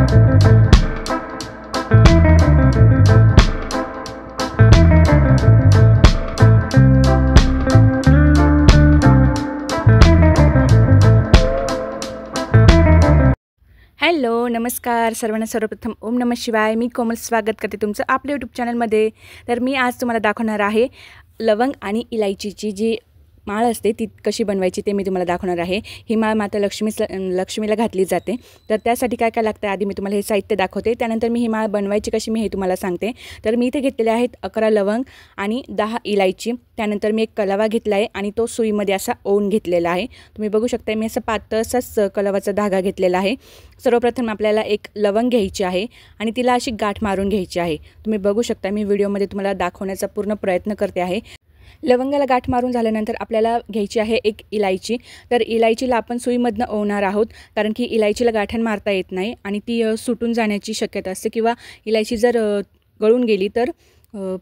Hello नमस्कार सर्वांना। सर्वप्रथम ओम नमः शिवाय। मी कोमल स्वागत करते तुमचं आपल्या यूट्यूब चॅनलमध्ये। तर मी आज तुम्हाला दाखवणार आहे लवंग आणि इलायचीची जी माळ असते ती कशी बनवायची ते मी तुम्हाला दाखवणार आहे। ही माळ माता लक्ष्मीला घातली जाते। तर त्यासाठी काय काय लागतं आधी मी तुम्हाला हे साहित्य दाखवते, त्यानंतर मी ही माळ बनवायची कशी मी हे तुम्हाला सांगते। तर मी इथे घेतलेले आहेत 11 लवंग आणि 10 इलायची। त्यानंतर मी एक कलावा घेतला आहे आणि तो सुईमध्ये असा ओवून घेतलेला आहे। तुम्ही बघू शकता मी असं पातळसाच कलावाचा धागा घेतलेला आहे। सर्वप्रथम आपल्याला एक लवंग घ्यायची आहे आणि तिला अशी गाठ मारून घ्यायची आहे। तुम्ही बघू शकता मी व्हिडिओमध्ये तुम्हाला दाखवण्याचा पूर्ण प्रयत्न करते आहे। लवंगाला गाठ मारून झाल्यानंतर आपल्याला घ्यायची आहे एक इलायची। तर इलायचीला आपण सुईमधनं ओवणार आहोत, कारण की इलायचीला गाठण मारता येत नाही आणि ती सुटून जाण्याची शक्यता असते, किंवा इलायची जर गळून गेली तर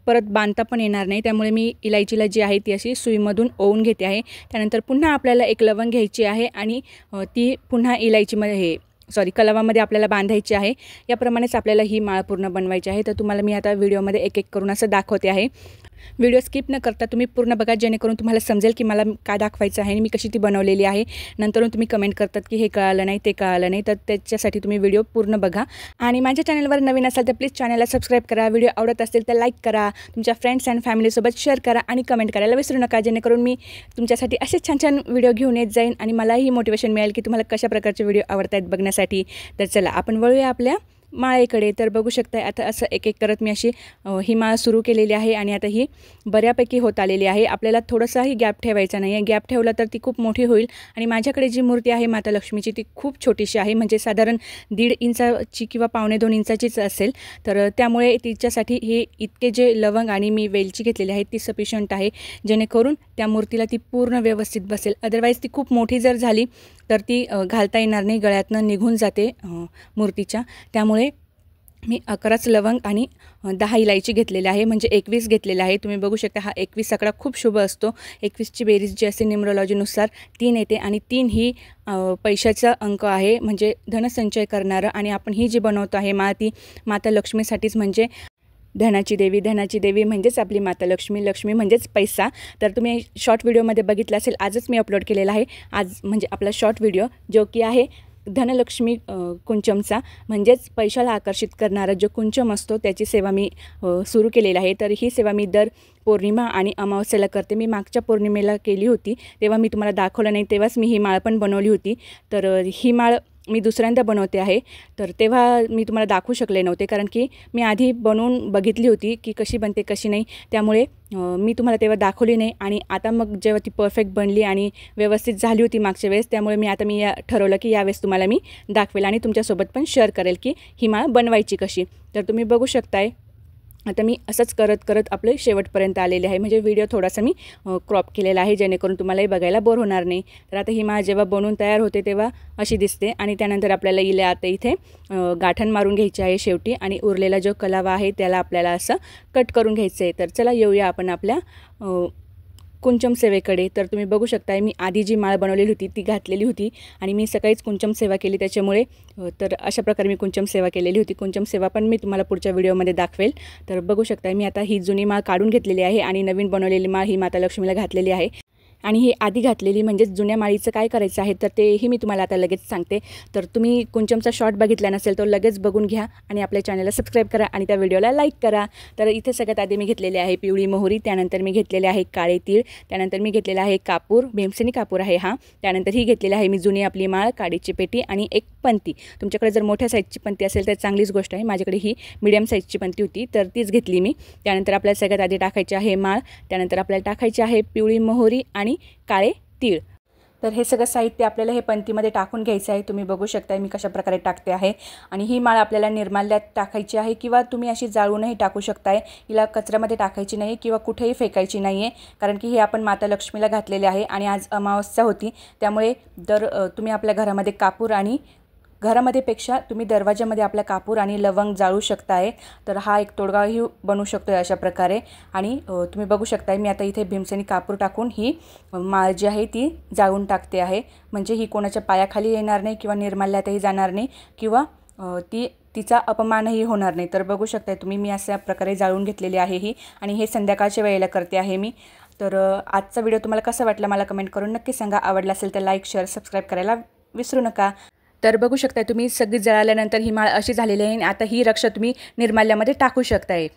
परत बांधता पण येणार नाही। त्यामुळे मी इलायचीला जी आहे ती अशी सुईमधून ओवून घेते आहे। त्यानंतर पुन्हा आपल्याला एक लवंग घ्यायची आहे आणि ती पुन्हा इलायचीमध्ये कलावामध्ये आपल्याला बांधायची आहे। याप्रमाणेच आपल्याला ही माळ पूर्ण बनवायची आहे। तर तुम्हाला मी आता व्हिडिओमध्ये एक एक करून असं दाखवते आहे। व्हिडिओ स्किप न करता तुम्ही पूर्ण बघा, जेणेकरून तुम्हाला समजेल की मला काय दाखवायचं आहे आणि मी कशी ती बनवलेली आहे। नंतरून तुम्ही कमेंट करतात की हे कळालं नाही ते कळालं नाही, तर त्याच्यासाठी तुम्ही व्हिडिओ पूर्ण बघा। आणि माझ्या चॅनलवर नवीन असाल तर प्लीज चॅनलला सबस्क्राईब करा, व्हिडिओ आवडत असेल तर लाईक करा, तुमच्या फ्रेंड्स अँड फॅमिलीसोबत शेअर करा आणि कमेंट करायला विसरू नका, जेणेकरून मी तुमच्यासाठी असे छान छान व्हिडिओ घेऊन येत जाईन आणि मलाही मोटिवेशन मिळेल की तुम्हाला कशा प्रकारचे व्हिडिओ आवडत आहेत बघण्यासाठी। तर चला आपण वळूया आपल्या माळेकडे। तर बघू शकता आता असं एक एक करत मी अशी ही माळ सुरू केलेली आहे आणि आता ही बऱ्यापैकी होत आलेली आहे। आपल्याला थोडासाही गॅप ठेवायचा नाही आहे, गॅप ठेवला तर ती खूप मोठी होईल। आणि माझ्याकडे जी मूर्ती आहे माता लक्ष्मीची ती खूप छोटीशी आहे, म्हणजे साधारण 1.5 इंचाची किंवा 1.25 इंचाचीच असेल। तर त्यामुळे तिच्यासाठी हे इतके जे लवंग आणि मी वेलची घेतलेली आहे ती सफिशियंट आहे, जेणेकरून त्या मूर्तीला ती पूर्ण व्यवस्थित बसेल। अदरवाईज ती खूप मोठी जर झाली तर ती घालता येणार नाही, गळ्यातनं निघून जाते मूर्तीच्या। त्यामुळे मी 11च लवंग आणि 10 इलायची घेतलेले आहे, म्हणजे 21 घेतलेले आहे। तुम्ही बघू शकता हा 21 आकडा खूप शुभ असतो। 21ची बेरीज जी असते न्यूमरोलॉजीनुसार 3 येते आणि 3 ही पैशाचा अंक आहे, म्हणजे धनसंचय करणारं। आणि आपण ही जी बनवतो आहे माळ ती माता लक्ष्मीसाठीच, म्हणजे धनाची देवी म्हणजेच आपली माता लक्ष्मी, लक्ष्मी म्हणजेच पैसा। तर तुम्ही शॉर्ट व्हिडिओमध्ये बघितलं असेल, आजच मी अपलोड केलेला आहे। आज म्हणजे आपला शॉर्ट व्हिडिओ जो की आहे धनलक्ष्मी कुंचमचा, म्हणजेच पैशाला आकर्षित करणारा जो कुंचम असतो त्याची सेवा मी सुरू केलेली आहे। तर ही सेवा मी दर पौर्णिमा आणि अमावस्येला करते। मी मागच्या पौर्णिमेला केली होती, तेव्हा मी तुम्हाला दाखवलं नाही, तेव्हाच मी ही माळ पण बनवली होती। तर ही माळ मी दुसऱ्यांदा बनवते आहे, तर तेव्हा मी तुम्हाला दाखवू शकले नव्हते, कारण की मी आधी बनवून बघितली होती की कशी बनते कशी नाही, त्यामुळे मी तुम्हाला तेव्हा दाखवली नाही। आणि आता मग जेव्हा ती परफेक्ट बनली आणि व्यवस्थित झाली होती मागच्या वेळेस, त्यामुळे मी आता ठरवलं की यावेळेस तुम्हाला मी दाखवेल आणि तुमच्यासोबत पण शेअर करेल की ही माळ बनवायची कशी। तर तुम्ही बघू शकताय आता मी असंच करत करत आपले शेवटपर्यंत आलेले आहे, म्हणजे व्हिडिओ थोडासा मी क्रॉप केलेला आहे, जेणेकरून तुम्हालाही बघायला बोर होणार नाही। तर आता ही माळ जेव्हा बनवून तयार होते तेव्हा अशी दिसते आणि त्यानंतर आपल्याला हिला आता इथे गाठण मारून घ्यायची आहे शेवटी, आणि उरलेला जो कलावा आहे त्याला आपल्याला असं कट करून घ्यायचं आहे। तर चला येऊया आपण आपल्या कुंचम सेवेकडे। तर तुम्ही बघू शकता मी आधी जी माळ बनवलेली होती ती घातलेली होती आणि मी सकाळीच कुंचम सेवा केली, त्याच्यामुळे तर अशा प्रकारे मी कुंचम सेवा केलेली होती। कुंचम सेवा पण मी तुम्हाला पुढच्या व्हिडिओमध्ये दाखवेल। तर बघू शकता मी आता ही जुनी माळ काढून घेतलेली आहे आणि नवीन बनवलेली माळ ही माता लक्ष्मीला घातलेली आहे। आणि ही आधी घातलेली म्हणजे जुन्या माळीचं काय करायचं आहे तर तेही मी तुम्हाला आता लगेच सांगते। तर तुम्ही कुंचमचा शॉर्ट बघितला नसेल तर लगेच बघून घ्या आणि आपल्या चॅनलला सबस्क्राईब करा आणि त्या व्हिडिओला लाईक करा। तर इथे सगळ्यात आधी मी घेतलेले आहे पिवळी मोहरी, त्यानंतर मी घेतलेले आहे काळे तीळ, त्यानंतर मी घेतलेला आहे कापूर, भीमसेनी कापूर आहे हा, त्यानंतर ही घेतलेली आहे मी जुनी आपली माळ, काडीची पेटी आणि एक पंती। तुमच्याकडे जर मोठ्या साईजची पंती असेल तर चांगलीच गोष्ट आहे, माझ्याकडे ही मीडियम साईजची पंती होती तर तीच घेतली मी। त्यानंतर आपल्याला सगळ्यात आधी टाकायची आहे माळ, त्यानंतर आपल्याला टाकायची आहे पिवळी मोहरी आणि काळे तीळ। तर हे सगळं साहित्य आपल्याला हे पंतीमध्ये टाकून घ्यायचं आहे। तुम्ही बघू शकता मी कशा प्रकारे टाकते आहे। आणि ही माळ आपल्याला निर्माल्यात टाकायची आहे, किंवा तुम्ही अशी जाळूनही टाकू शकताय। हिला कचऱ्यामध्ये टाकायची नाही किंवा कुठेही फेकायची नाही आहे, कारण की हे आपण माता लक्ष्मीला घातलेले आहे आणि आज अमावस्या होती, त्यामुळे तुम्ही आपल्या घरामध्ये कापूर आणि घरामध्ये पेक्षा तुम्ही दरवाजामध्ये आपला कापूर आणि लवंग जाळू शकताय। तर हा एक तोडगाही बनू शकतो अशा प्रकारे। आणि तुम्ही बघू शकताय मी आता इथे भीमसेनी कापूर टाकून ही माळ जी आहे ती जाळून टाकते आहे, म्हणजे ही कोणाच्या पायाखाली येणार नाही किंवा निर्माल्यातही जाणार नाही किंवा तिचा अपमानही होणार नाही. तर बघू शकताय तुम्ही, मी अशा प्रकारे जाळून घेतलेली आहे ही, आणि हे संध्याकाळच्या वेळेला करते आहे मी. तर आजचा व्हिडिओ तुम्हाला कसा वाटला मला कमेंट करून नक्की सांगा. आवडला असेल तर लाईक, शेअर, सबस्क्राईब करायला विसरू नका. तर बघू शकताय तुम्ही, सगळी जळाल्यानंतर ही माळ अशी झालेली आहे. आता ही रक्षा तुम्ही निर्माल्यामध्ये टाकू शकताय.